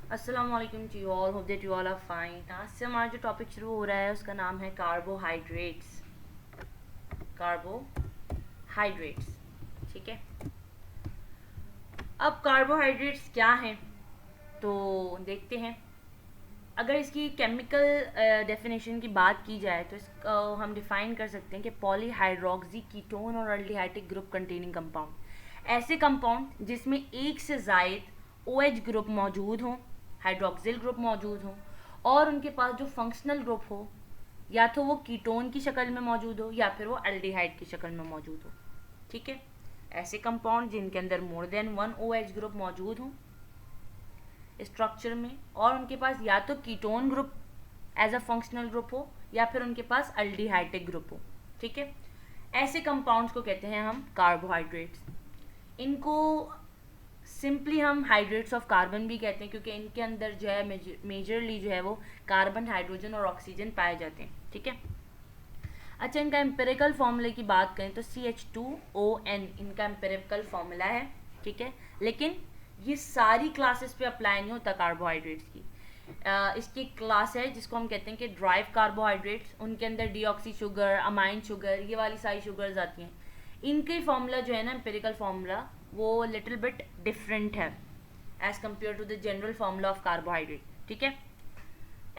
अस्सलाम वालेकुम to you all, hope that you all are fine. आज से हमारा जो टॉपिक शुरू हो रहा है उसका नाम है कार्बोहाइड्रेट्स। कार्बोहाइड्रेट्स, ठीक है। अब कार्बोहाइड्रेट्स क्या हैं तो देखते हैं। अगर इसकी केमिकल डेफिनेशन की बात की जाए तो इसको हम डिफाइन कर सकते हैं कि पॉलीहाइड्रोक्सी कीटोन और अल्डिहाइडिक ग्रुप कंटेनिंग कंपाउंड, ऐसे कंपाउंड जिसमें एक से ज़ायद OH ग्रुप मौजूद हों, हाइड्रोक्सिल ग्रुप मौजूद हो, और उनके पास जो फंक्शनल ग्रुप हो या तो वो कीटोन की शक्ल में मौजूद हो या फिर वो एल्डिहाइड की शक्ल में मौजूद हो, ठीक है। ऐसे कंपाउंड जिनके अंदर more than one OH group मौजूद हो स्ट्रक्चर में, और उनके पास या तो ketone group as a functional group हो या फिर उनके पास एल्डिहाइडिक ग्रुप हो, ठीक है। ऐसे कंपाउंड्स को कहते हैं हम कार्बोहाइड्रेट्स। इनको सिंपली हम हाइड्रेट्स ऑफ कार्बन भी कहते हैं क्योंकि इनके अंदर जो है मेजरली जो है वो कार्बन, हाइड्रोजन और ऑक्सीजन पाए जाते हैं, ठीक है। अच्छा, इनका एम्पेरिकल फॉर्मूले की बात करें तो CH2ON इनका एम्पेरिकल फॉर्मूला है, ठीक है। लेकिन ये सारी क्लासेस पे अप्लाई नहीं होता कार्बोहाइड्रेट्स की। इसकी क्लास है जिसको हम कहते हैं कि ड्राइव कार्बोहाइड्रेट्स, उनके अंदर डीऑक्सी शुगर, अमाइन शुगर, ये वाली सारी शुगर्स आती हैं। इनके फॉर्मूला जो है ना, एम्पेरिकल फॉर्मूला, वो लिटिल बिट डिफरेंट है as compare to the general formula of carbohydrate, ठीक है।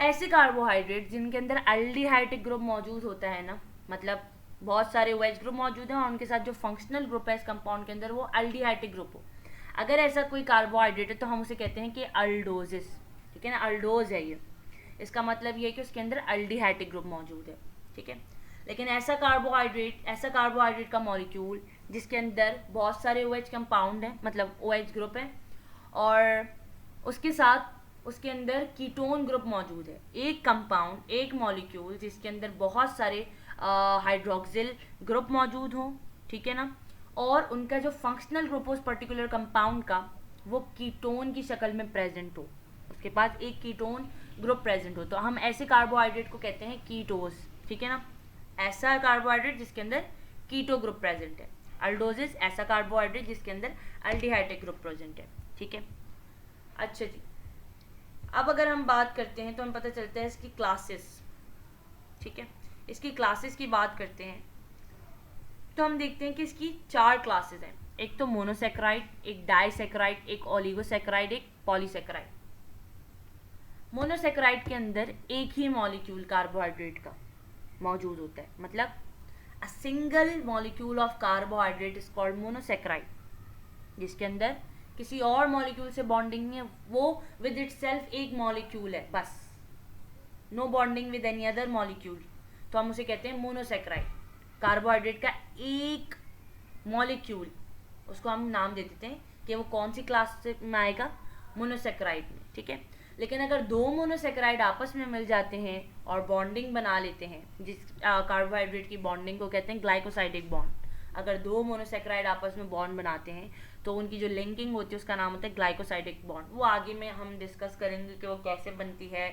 ऐसे कार्बोहाइड्रेट जिनके अंदर एल्डिहाइडिक ग्रुप मौजूद होता है ना, मतलब बहुत सारे OH ग्रुप मौजूद हैं और उनके साथ जो फंक्शनल ग्रुप है इस कंपाउंड के अंदर वो एल्डिहाइडिक ग्रुप हो, अगर ऐसा कोई कार्बोहाइड्रेट है तो हम उसे कहते हैं कि अल्डोजिस, ठीक है ना। अल्डोज है ये, इसका मतलब ये है कि उसके अंदर एल्डिहाइडिक ग्रुप मौजूद है, ठीक है। लेकिन ऐसा कार्बोहाइड्रेट का मॉलिक्यूल जिसके अंदर बहुत सारे OH कंपाउंड हैं, मतलब OH ग्रुप है, और उसके साथ उसके अंदर कीटोन ग्रुप मौजूद है। एक कंपाउंड, एक मॉलिक्यूल जिसके अंदर बहुत सारे हाइड्रोक्सिल ग्रुप मौजूद हों, ठीक है ना, और उनका जो फंक्शनल ग्रुप हो उस पर्टिकुलर कंपाउंड का वो कीटोन की शक्ल में प्रेजेंट हो, उसके पास एक कीटोन ग्रुप प्रेजेंट हो, तो हम ऐसे कार्बोहाइड्रेट को कहते हैं कीटोस, ठीक है ना। ऐसा कार्बोहाइड्रेट जिसके अंदर कीटो ग्रुप प्रेजेंट है। अल्डोजिस ऐसा कार्बोहाइड्रेट जिसके अंदर एल्डिहाइडिक ग्रुप प्रेजेंट है, ठीक है। अच्छा जी, अब अगर हम बात करते हैं तो हमें पता चलता है इसकी क्लासेस, ठीक है। इसकी क्लासेस की बात करते हैं तो हम देखते हैं कि इसकी 4 क्लासेस हैं। एक तो मोनोसेक्राइड, एक डाइसेक्राइड, एक ओलिगोसेक्राइड, एक पॉलीसेक्राइड। मोनोसेक्राइड के अंदर एक ही मॉलिक्यूल कार्बोहाइड्रेट का मौजूद होता है, मतलब a single molecule of carbohydrate is called monosaccharide, जिसके अंदर किसी और मॉलिक्यूल से बॉन्डिंग नहीं है, वो विद इटसेल्फ एक मॉलिक्यूल है बस, no bonding with any other molecule, तो हम उसे कहते हैं मोनोसेक्राइड। कार्बोहाइड्रेट का एक मॉलिक्यूल, उसको हम नाम दे देते हैं कि वो कौन सी क्लास में आएगा, मोनोसेक्राइड में, ठीक है। लेकिन अगर दो मोनोसेक्राइड आपस में मिल जाते हैं और बॉन्डिंग बना लेते हैं, जिस कार्बोहाइड्रेट की बॉन्डिंग को कहते हैं ग्लाइकोसाइडिक बॉन्ड, अगर दो मोनोसेक्राइड आपस में बॉन्ड बनाते हैं तो उनकी जो लिंकिंग होती है उसका नाम होता है ग्लाइकोसाइडिक बॉन्ड। वो आगे में हम डिस्कस करेंगे कि वो कैसे बनती है,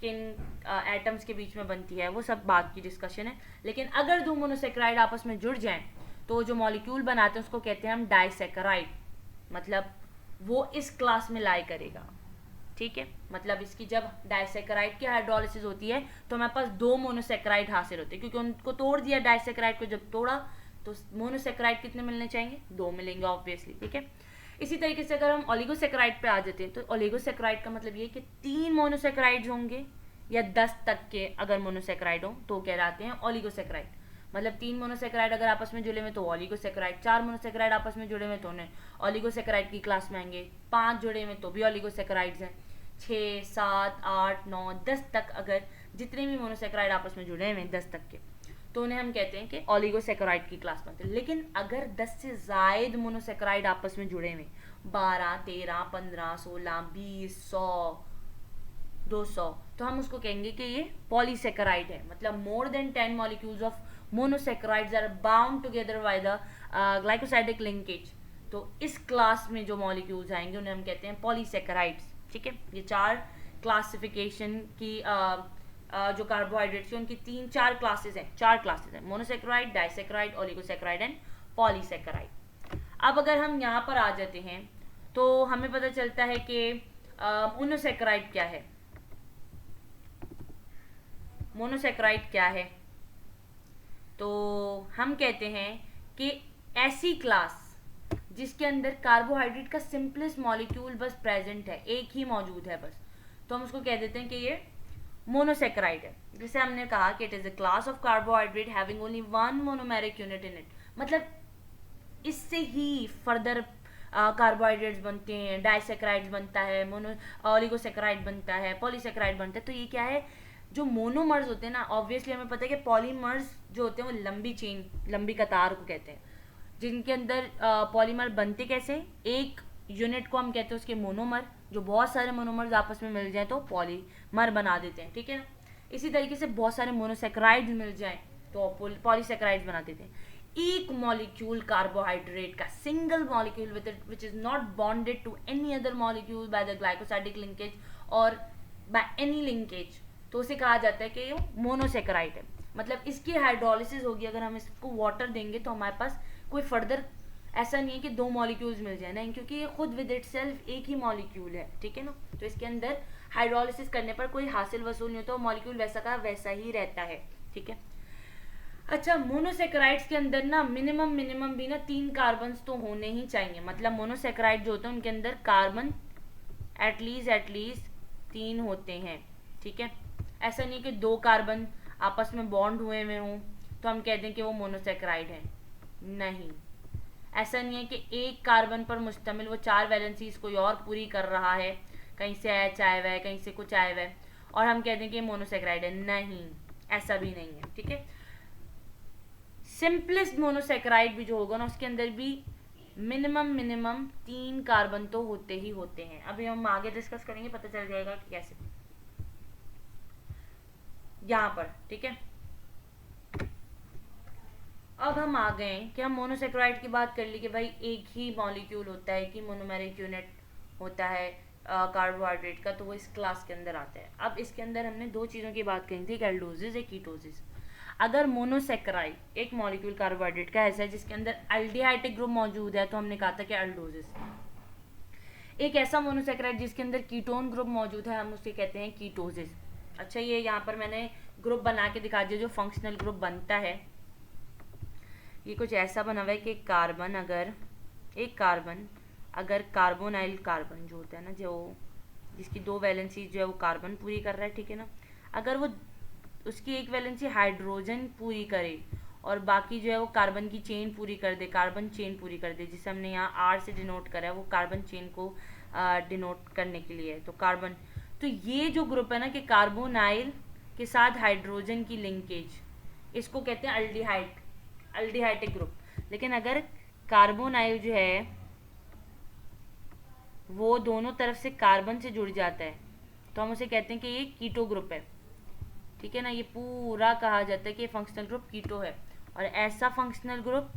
किन एटम्स के बीच में बनती है, वो सब बात की डिस्कशन है। लेकिन अगर दो मोनोसेक्राइड आपस में जुड़ जाएं तो जो मॉलिक्यूल बनाते हैं उसको कहते हैं हम डाइसेक्राइड, मतलब वो इस क्लास में लाई करेगा, ठीक है। मतलब इसकी जब डाइसेक्राइड की हाइड्रोलिसिस होती है तो हमारे पास दो मोनोसेक्राइड हासिल होते हैं, क्योंकि उनको तोड़ दिया, डाइसेक्राइड को जब तोड़ा तो मोनोसेक्राइड कितने मिलने चाहिए, 2 मिलेंगे ऑब्वियसली, ठीक है। इसी तरीके से अगर हम ओलिगोसेक्राइड पे आ जाते हैं तो ओलिगोसेक्राइड का मतलब ये कि 3 मोनोसेक्राइड होंगे या 10 तक के अगर मोनोसेक्राइड हो तो कहलाते हैं ओलिगोसेक्राइड। मतलब 3 मोनोसेक्राइड अगर आपस में जुड़े हुए तो ओलिगोसेक्राइड, 4 मोनोसेक्राइड आपस में जुड़े हुए तो उन्हें ओलिगोसेक्राइड की क्लास में आएंगे, 5 जुड़े हुए तो भी ओलिगोसेक्राइड्स हैं, 6, 7, 8, 9, 10 तक अगर जितने भी मोनोसेक्राइड आपस में जुड़े हुए हैं 10 तक के, तो उन्हें हम कहते हैं कि ओलिगोसेक्राइड की क्लास में आते हैं। लेकिन अगर 10 से ज़ायद मोनोसेक्राइड आपस में जुड़े हुए, 12, 13, 15, 16, 20, 100, 200, तो हम उसको कहेंगे कि ये पॉलीसेक्राइड है। मतलब more than 10 molecules of monosaccharides are bound together by the glycosidic linkage, तो इस क्लास में जो मॉलिक्यूल्स आएंगे उन्हें हम कहते हैं पॉलीसेक्राइड्स, ठीक है। ये 4 क्लासिफिकेशन की जो कार्बोहाइड्रेट्स हैं उनकी 3-4 क्लासेस हैं, 4 क्लासेस हैं, monosaccharide, disaccharide, oligosaccharide and polysaccharide. अब अगर हम यहाँ पर आ जाते हैं तो हमें पता चलता है कि मोनोसेक्राइड क्या है? मोनोसेक्राइड क्या है? तो हम कहते हैं कि ऐसी क्लास जिसके अंदर कार्बोहाइड्रेट का सिंपलेस्ट मॉलिक्यूल बस प्रेजेंट है, एक ही मौजूद है बस, तो हम उसको कह देते हैं कि ये मोनोसेक्राइड है। जैसे हमने कहा कि it is a class of carbohydrate having only one monomeric unit in it, मतलब इससे ही फर्दर कार्बोहाइड्रेट्स बनते हैं, डाइसेक्राइड्स बनता है, मोनो ऑलिगोसेक्राइड बनता है, पॉलीसेक्राइड बनता है। तो ये क्या है, जो मोनोमर्स होते हैं ना, ऑब्वियसली हमें पता है कि पॉलीमर्स जो होते हैं वो लंबी चेन, लंबी कतार को कहते हैं, जिनके अंदर पॉलीमर बनते कैसे, एक यूनिट को हम कहते हैं उसके मोनोमर, जो बहुत सारे मोनोमर्स आपस में मिल जाए तो पॉलीमर बना देते हैं, ठीक है ना। इसी तरीके से बहुत सारे मोनोसेक्राइड्स मिल जाए तो पॉलीसेक्राइड्स बना देते हैं। एक मॉलिक्यूल कार्बोहाइड्रेट का, single molecule which is not bonded to any other molecule by the glycosidic linkage और बाय एनी लिंकेज, तो उसे कहा जाता है कि ये मोनोसेक्राइड है। मतलब इसकी हाइड्रोलिसिस होगी, अगर हम इसको वाटर देंगे तो हमारे पास कोई फर्दर ऐसा नहीं है कि दो मॉलिक्यूल्स मिल जाए, नहीं, क्योंकि ये खुद विद इटसेल्फ एक ही मॉलिक्यूल है, ठीक है ना। तो इसके अंदर हाइड्रोलिसिस करने पर कोई हासिल वसूल नहीं होता, मॉलिक्यूल वैसा का वैसा ही रहता है, ठीक है। अच्छा, मोनोसेक्राइड्स के अंदर ना मिनिमम भी ना 3 कार्बन तो होने ही चाहिए, मतलब मोनोसेक्राइड जो होते हैं उनके अंदर कार्बन एटलीस्ट 3 होते हैं, ठीक है। ऐसा नहीं कि 2 कार्बन आपस में बॉन्ड हुए हों तो हम कहते हैं कि वो मोनोसेक्राइड है, नहीं। ऐसा नहीं है कि एक कार्बन पर मुश्तमिल वो 4 वैलेंसीज कोई और पूरी कर रहा है, कहीं से एच आया हुआ है, कहीं से कुछ आया हुआ है, और हम कहते हैं कि मोनोसेक्राइड है, नहीं, ऐसा भी नहीं है, ठीक है। सिंपलेस्ट मोनोसेक्राइड भी जो होगा ना, उसके अंदर भी मिनिमम 3 कार्बन तो होते ही होते हैं। अभी हम आगे डिस्कस करेंगे, पता चल जाएगा कि कैसे, यहाँ पर, ठीक है। अब हम आ गए कि हम मोनोसेक्राइड की बात कर ली कि भाई एक ही मॉलिक्यूल होता है, एक ही मोनोमेरिक यूनिट होता है कार्बोहाइड्रेट का, तो वो इस क्लास के अंदर आता है। अब इसके अंदर हमने 2 चीज़ों की बात कही थी, एक एल्डोसिस, एक कीटोसिस। अगर मोनोसेक्राइड एक मॉलिक्यूल कार्बोहाइड्रेट का ऐसा है जिसके अंदर एल्डिहाइडिक ग्रुप मौजूद है, तो हमने कहा था कि एल्डोसिस। एक ऐसा मोनोसेक्राइड जिसके अंदर कीटोन ग्रुप मौजूद है, हम उसे कहते हैं कीटोसिस। अच्छा, ये यहाँ पर मैंने ग्रुप बना के दिखा दिया जो फंक्शनल ग्रुप बनता है। ये कुछ ऐसा बना हुआ है कि एक कार्बन अगर कार्बोनाइल कार्बन जो होता है ना, जो जिसकी 2 वैलेंसी जो है वो कार्बन पूरी कर रहा है, ठीक है ना, अगर वो उसकी एक वैलेंसी हाइड्रोजन पूरी करे और बाकी जो है वो कार्बन की चेन पूरी कर दे, कार्बन चेन पूरी कर दे, जिसे हमने यहाँ आर से डिनोट करा है, वो कार्बन चेन को डिनोट करने के लिए है, तो कार्बन। तो ये जो ग्रुप है ना कि कार्बोनाइल के साथ हाइड्रोजन की लिंकेज, इसको कहते हैं अल्डिहाइडिक ग्रुप। लेकिन अगर कार्बोनाइल जो है वो दोनों तरफ से कार्बन से जुड़ जाता है तो हम उसे कहते हैं कि ये कीटो ग्रुप है, ठीक है ना। ये पूरा कहा जाता है कि ये फंक्शनल ग्रुप कीटो है, और ऐसा फंक्शनल ग्रुप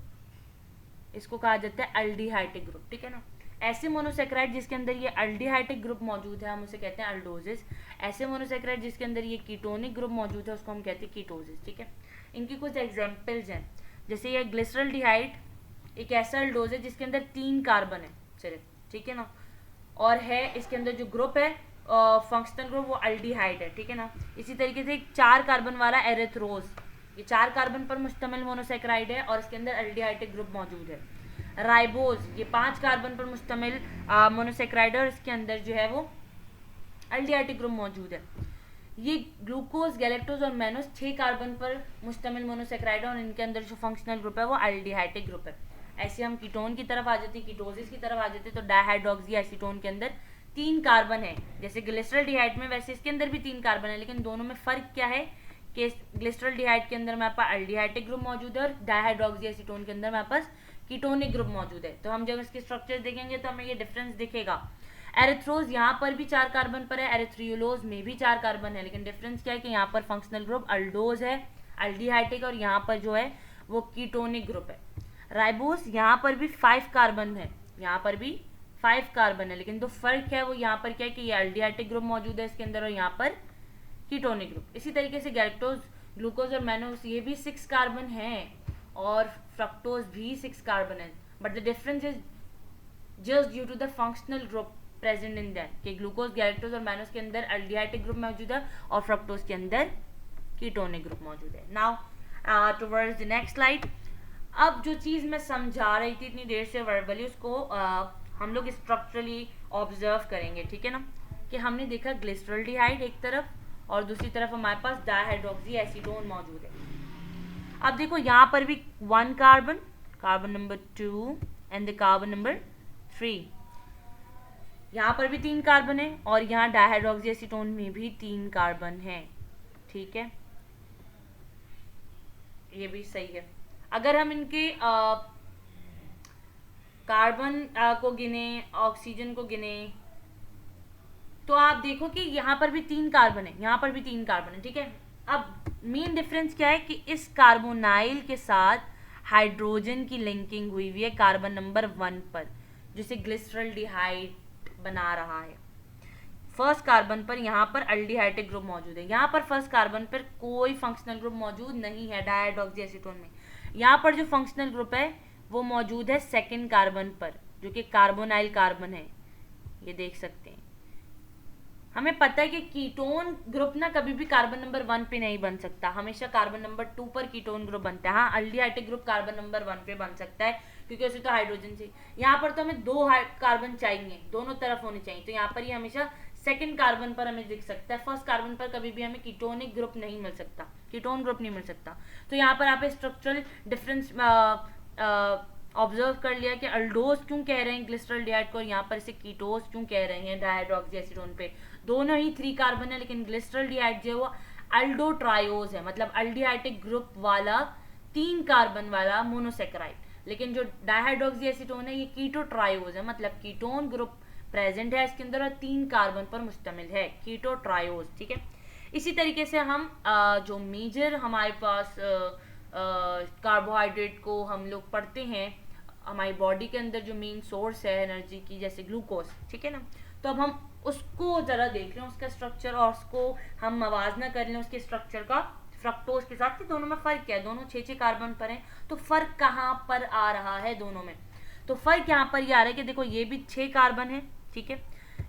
इसको कहा जाता है अल्डिहाइडिक ग्रुप, ठीक है ना। ऐसे मोनोसेक्राइड जिसके अंदर ये अल्डिहाइडिक ग्रुप मौजूद है, हम उसे कहते हैं अल्डोसिस। ऐसे मोनोसेक्राइड जिसके अंदर ये कीटोनिक ग्रुप मौजूद है, उसको हम कहते हैं कीटोसिस, ठीक है। इनकी कुछ एग्जांपल्स हैं, जैसे ये ग्लिसरल्डिहाइड एक ऐसा अल्डोज है जिसके अंदर 3 कार्बन है सिर्फ, ठीक है ना, और है इसके अंदर जो ग्रुप है फंक्शनल ग्रुप वो अल्डिहाइड है, ठीक है ना। इसी तरीके से एक 4 कार्बन वाला एरेथ्रोज, ये 4 कार्बन पर मुश्तमिल मोनोसेक्राइड है और इसके अंदर अल्डिहाइडिक ग्रुप मौजूद है। राइबोज ये 5 कार्बन पर मुश्तमिल मोनोसेक्राइड है और इसके अंदर जो है वो अल्डिहाइडिक ग्रुप मौजूद है। ये ग्लूकोज, गैलेक्टोज और मैनोज 6 कार्बन पर मुश्तमिल मोनोसेक्राइड है और इनके अंदर जो फंक्शनल ग्रुप है वो अल्डिहाइडिक ग्रुप है। ऐसे हम कीटोन की तरफ आ जाते हैं, कीटोसिस की तरफ आ जाते हैं, तो डाइहाइड्रोक्सी एसीटोन के अंदर 3 कार्बन है, जैसे ग्लिसरल्डिहाइड में वैसे इसके अंदर भी 3 कार्बन है, लेकिन दोनों में फ़र्क क्या है कि ग्लिसरल्डिहाइड के अंदर हमारे पास अल्डिहाइडिक ग्रुप मौजूद है और डाइहाइड्रोक्सी एसीटोन के अंदर हमारे पास कीटोनिक ग्रुप मौजूद है। तो हम जब इसके स्ट्रक्चर देखेंगे तो हमें ये डिफरेंस दिखेगा। एरिथ्रोज यहाँ पर भी 4 कार्बन पर है, एरिथ्रियोलोज में भी 4 कार्बन है, लेकिन डिफरेंस क्या है कि यहाँ पर फंक्शनल ग्रुप अल्डोज है, अल्डिहाइडिक, और यहाँ पर जो है वो कीटोनिक ग्रुप है। राइबोस यहाँ पर भी 5 कार्बन है, यहाँ पर भी 5 कार्बन है, लेकिन जो फर्क है वो यहाँ पर क्या है कि ये अल्डिहाइडिक ग्रुप मौजूद है इसके अंदर और यहाँ पर कीटोनिक ग्रुप। इसी तरीके से गैलेक्टोज, ग्लूकोज और मैनोज ये भी 6 कार्बन है और फ्रक्टोज भी 6 कार्बन है, but the difference is just due to the functional group present in that, कि ग्लूकोज, गैलेक्टोज और मैनोज के अंदर एल्डिहाइडिक ग्रुप मौजूद है और फ्रक्टोज के अंदर कीटोनिक ग्रुप मौजूद है। Now towards the next slide. अब जो चीज़ मैं समझा रही थी इतनी देर से वर्बली, उसको हम लोग स्ट्रक्चरली ऑब्जर्व करेंगे, ठीक है ना। कि हमने देखा ग्लिसरॉल्डिहाइड एक तरफ और दूसरी तरफ हमारे पास डायहाइड्रोक्सी एसीटोन मौजूद है। अब देखो यहाँ पर भी 1 carbon, carbon number 2 and the carbon number 3, यहाँ पर भी 3 कार्बन है और यहाँ डायहाइड्रोक्सी एसीटोन में भी 3 कार्बन है, ठीक है, ये भी सही है। अगर हम इनके कार्बन को गिने, ऑक्सीजन को गिने, तो आप देखो कि यहाँ पर भी 3 कार्बन है, यहाँ पर भी 3 कार्बन है, ठीक है। अब मेन डिफरेंस क्या है कि इस कार्बोनाइल के साथ हाइड्रोजन की लिंकिंग हुई हुई है कार्बन नंबर 1 पर, जिसे ग्लिसरॉल्डिहाइड बना रहा है। फर्स्ट कार्बन पर यहाँ पर एल्डिहाइडिक ग्रुप मौजूद है, यहाँ पर फर्स्ट कार्बन पर कोई फंक्शनल ग्रुप मौजूद नहीं है डायहाइड्रोक्सी एसीटोन में। यहाँ पर जो फंक्शनल ग्रुप है वो मौजूद है सेकेंड कार्बन पर, जो कि कार्बोनाइल कार्बन है, ये देख सकते हैं। हमें पता है कि कीटोन ग्रुप ना कभी भी कार्बन नंबर 1 पे नहीं बन सकता, हमेशा कार्बन नंबर 2 पर कीटोन ग्रुप बनता है। हाँ, एल्डिहाइडिक ग्रुप कार्बन नंबर 1 पे बन सकता है क्योंकि उसे तो हाइड्रोजन से, यहाँ पर तो हमें 2 कार्बन चाहिए, दोनों तरफ होने चाहिए, तो यहाँ पर ये हमेशा सेकंड कार्बन पर हमें दिख सकता है। फर्स्ट कार्बन पर कभी भी हमें कीटोनिक ग्रुप नहीं मिल सकता, कीटोन ग्रुप नहीं मिल सकता। तो यहाँ पर आप स्ट्रक्चरल डिफरेंस ऑब्जर्व कर लिया कि अल्डोज क्यों कह रहे हैं ग्लिसरॉल्डिहाइड को, यहाँ पर इसे कीटोज क्यों कह रहे हैं डायहाइड्रोक्सी एसीटोन पे। दोनों ही 3 कार्बन है, लेकिन ग्लिसरॉल्डिहाइड जो है वो अल्डोट्रायोज है, मतलब एल्डिहाइडिक ग्रुप वाला 3 कार्बन वाला मोनोसेकेराइड। लेकिन जो डायहाइड्रोक्सी एसीटोन है ये कीटोट्रायोज है, मतलब कीटोन ग्रुप प्रेजेंट है इसके अंदर और 3 कार्बन पर मुश्तमिल है, कीटोट्रायोज, ठीक है। इसी तरीके से हम जो मेजर हमारे पास कार्बोहाइड्रेट को हम लोग पढ़ते हैं हमारी बॉडी के अंदर, जो मेन सोर्स है एनर्जी की, जैसे ग्लूकोज, ठीक है ना। तो अब हम उसको ज़रा देख लें, उसका स्ट्रक्चर, और उसको हम मवाजना कर लें उसके स्ट्रक्चर का फ्रक्टोज के साथ कि दोनों में फ़र्क क्या है। दोनों 6-6 कार्बन पर हैं, तो फ़र्क कहाँ पर आ रहा है दोनों में? तो फ़र्क यहाँ पर ये आ रहा है कि देखो ये भी 6 कार्बन है, ठीक है,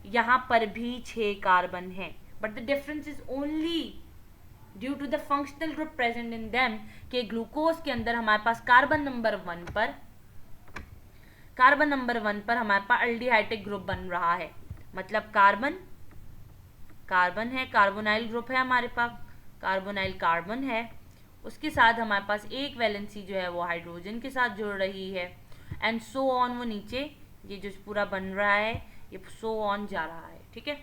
यहाँ पर भी 6 कार्बन है, but the difference is only due to the functional group present in them, के ग्लूकोज के अंदर हमारे पास कार्बन नंबर 1 पर हमारे पास एल्डिहाइडिक ग्रुप बन रहा है, मतलब कार्बन है, कार्बोनाइल ग्रुप है हमारे पास, कार्बोनाइल कार्बन है, उसके साथ हमारे पास एक वैलेंसी जो है वो हाइड्रोजन के साथ जुड़ रही है, एंड सो ऑन, वो नीचे ये जो पूरा बन रहा है ये सो ऑन जा रहा है, ठीक है।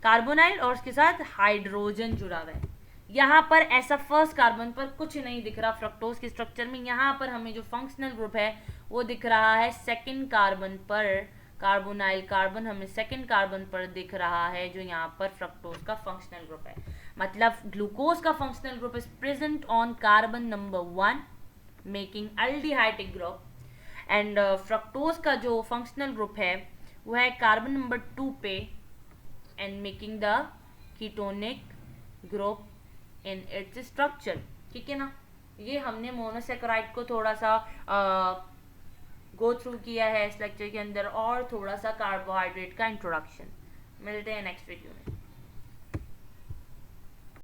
कार्बोनाइल और उसके साथ हाइड्रोजन जुड़ा हुआ है। यहाँ पर ऐसा फर्स्ट कार्बन पर कुछ नहीं दिख रहा फ्रक्टोज के स्ट्रक्चर में। यहाँ पर हमें जो फंक्शनल ग्रुप है वो दिख रहा है सेकंड कार्बन पर, कार्बोनाइल कार्बन हमें सेकंड कार्बन पर दिख रहा है, जो यहाँ पर फ्रक्टोज का फंक्शनल ग्रुप है। मतलब ग्लूकोज का functional group is present on carbon number 1 making aldehydic group, and fructose का जो फंक्शनल ग्रुप है वो है कार्बन नंबर 2 पे and making the ketonic group in its structure, ठीक है ना। ये हमने मोनोसेकेराइड को थोड़ा सा गो थ्रू किया है इस लेक्चर के अंदर, और थोड़ा सा कार्बोहाइड्रेट का इंट्रोडक्शन। मिलते हैं नेक्स्ट वीडियो में।